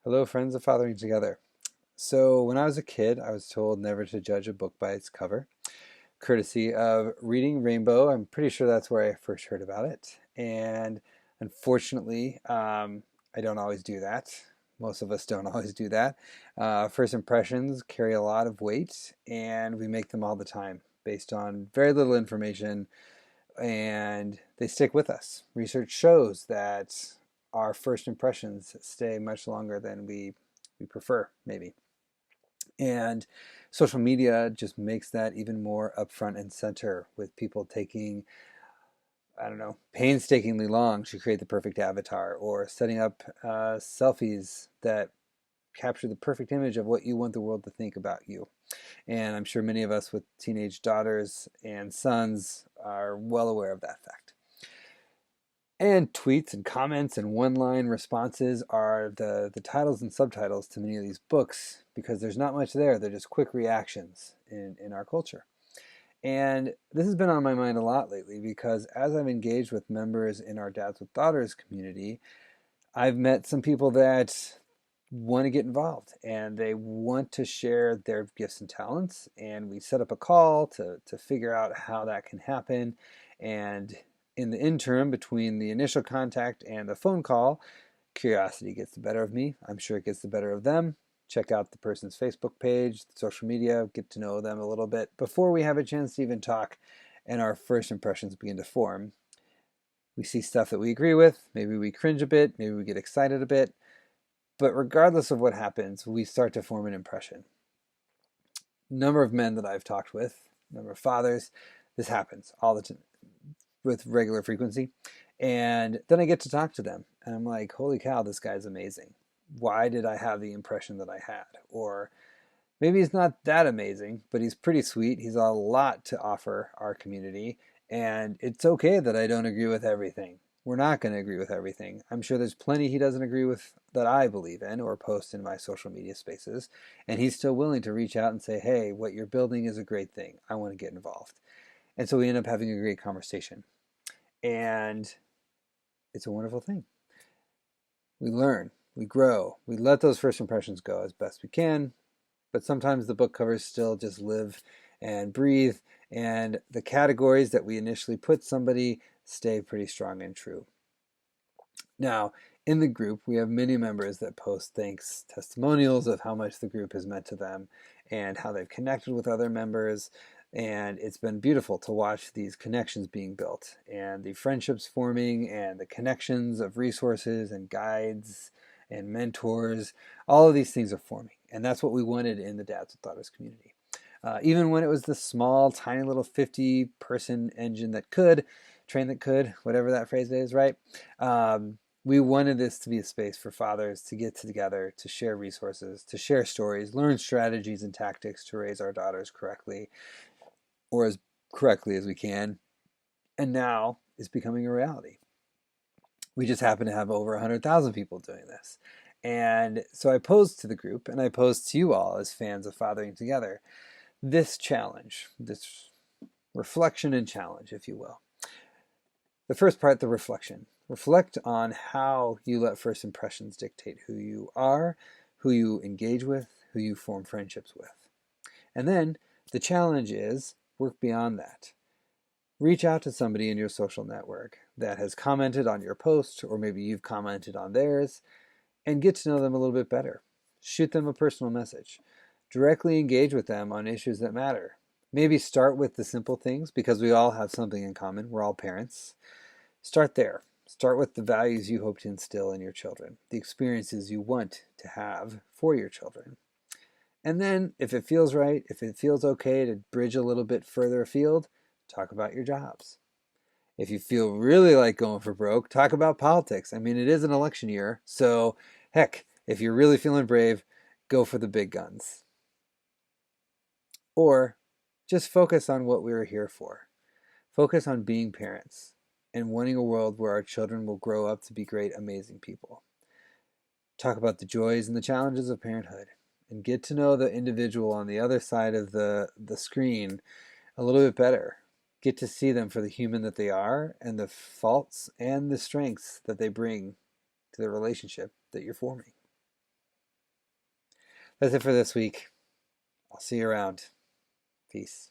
Hello, friends of Fathering Together. So, when I was a kid, I was told never to judge a book by its cover, courtesy of Reading Rainbow. I'm pretty sure that's where I first heard about it. And unfortunately, I don't always do that. Most of us don't always do that. First impressions carry a lot of weight, and we make them all the time based on very little information, and they stick with us. Research shows that our first impressions stay much longer than we prefer, maybe. And social media just makes that even more upfront and center with people taking, I don't know, painstakingly long to create the perfect avatar or setting up selfies that capture the perfect image of what you want the world to think about you. And I'm sure many of us with teenage daughters and sons are well aware of that fact. And tweets and comments and one-line responses are the titles and subtitles to many of these books because there's not much there. They're just quick reactions in our culture. And this has been on my mind a lot lately because as I've engaged with members in our Dads with Daughters community, I've met some people that want to get involved and they want to share their gifts and talents. And we set up a call to figure out how that can happen. And in the interim between the initial contact and the phone call, curiosity gets the better of me. I'm sure it gets the better of them. Check out the person's Facebook page, social media, get to know them a little bit before we have a chance to even talk and our first impressions begin to form. We see stuff that we agree with, maybe we cringe a bit, maybe we get excited a bit, but regardless of what happens, we start to form an impression. Number of men that I've talked with, number of fathers, this happens all the time with regular frequency. And then I get to talk to them and I'm like, holy cow, this guy's amazing. Why did I have the impression that I had? Or maybe he's not that amazing, but he's pretty sweet. He's a lot to offer our community. And it's okay that I don't agree with everything. We're not going to agree with everything. I'm sure there's plenty he doesn't agree with that I believe in or post in my social media spaces. And he's still willing to reach out and say, hey, what you're building is a great thing. I want to get involved. And so we end up having a great conversation. And it's a wonderful thing. We learn, we grow, we let those first impressions go as best we can, but sometimes the book covers still just live and breathe, and the categories that we initially put somebody stay pretty strong and true. Now, in the group, we have many members that post thanks testimonials of how much the group has meant to them and how they've connected with other members. And it's been beautiful to watch these connections being built and the friendships forming and the connections of resources and guides and mentors. All of these things are forming. And that's what we wanted in the Dads with Daughters community. Even when it was the small, tiny little 50-person engine that could, train that could, whatever that phrase is, right? We wanted this to be a space for fathers to get together, to share resources, to share stories, learn strategies and tactics to raise our daughters correctly, or as correctly as we can. And now it's becoming a reality. We just happen to have over 100,000 people doing this. And so I posed to the group, and I posed to you all as fans of Fathering Together, this challenge, this reflection and challenge, if you will. The first part, the reflection. Reflect on how you let first impressions dictate who you are, who you engage with, who you form friendships with. And then the challenge is work beyond that. Reach out to somebody in your social network that has commented on your post, or maybe you've commented on theirs, and get to know them a little bit better. Shoot them a personal message. Directly engage with them on issues that matter. Maybe start with the simple things because we all have something in common. We're all parents. Start there. Start with the values you hope to instill in your children, the experiences you want to have for your children. And then, if it feels right, if it feels okay to bridge a little bit further afield, talk about your jobs. If you feel really like going for broke, talk about politics. I mean, it is an election year, so heck, if you're really feeling brave, go for the big guns. Or just focus on what we were here for. Focus on being parents and wanting a world where our children will grow up to be great, amazing people. Talk about the joys and the challenges of parenthood and get to know the individual on the other side of the screen a little bit better. Get to see them for the human that they are and the faults and the strengths that they bring to the relationship that you're forming. That's it for this week. I'll see you around. Peace.